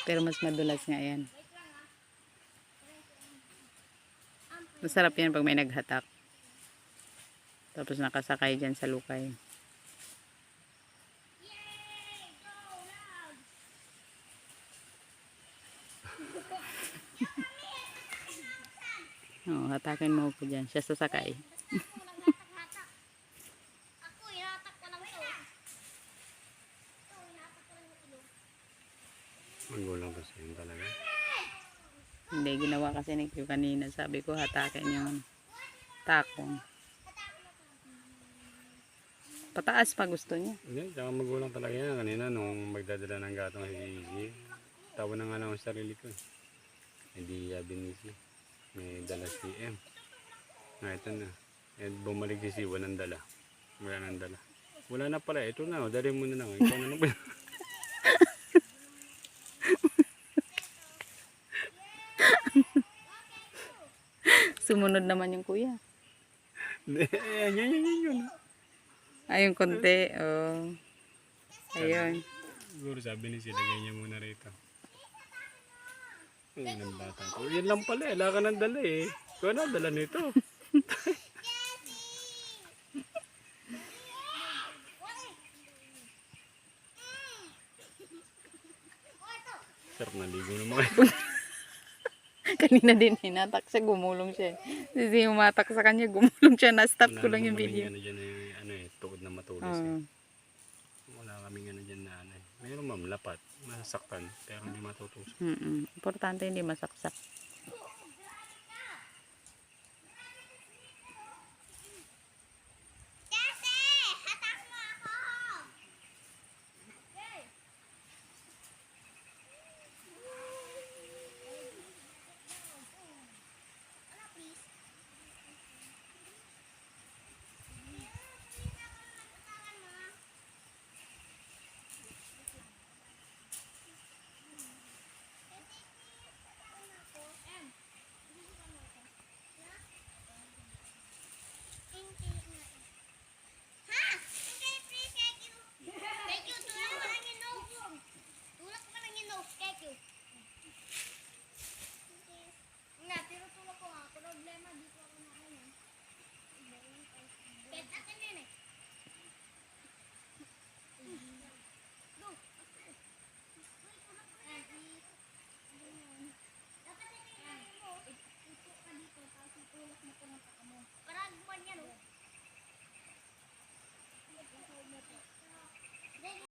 Pero mas madulas nga yan. Masarap yan pag may naghatak. Tapos nakasakay dyan sa lukay. Oh, hatakin mo ko dyan. Siya sasakay. Magulang kasi yun talaga. Hindi, ginawa kasi ni Q kanina. Sabi ko, hatakin yung takong. Pataas pa gusto niya. Hindi, tsaka magulang talaga yan. Kanina nung magdadala ng gatong si Gigi, tawa na nga lang ang sarili ko. Hindi binisi. May dala si M. Ito na. Eh, bumalik si Siwa ng dala. Wala nang dala. Wala na pala. Ito na. Dali mo na lang. Ikaw na ba? Sumunod naman yung kuya. Yun. Ay, yung konti. Oh. Ayun. Siguro sabi ni sila, ganyan muna rito. Ayun ang bata ko. Yan lang pala. Wala ka nang dala eh. Ikaw na dala nito. Sarap na ligo naman kayo. Kanina din hinatak siya, gumulong siya. Kasi umatak sa kanya, gumulong siya. Na-stop ko lang yung video. Ano dyan eh, tuod na matulis eh. Wala kaming ano dyan na ano eh. Mayroon mamlapat, masaktan, pero hindi matutusok. Importante hindi masaksak.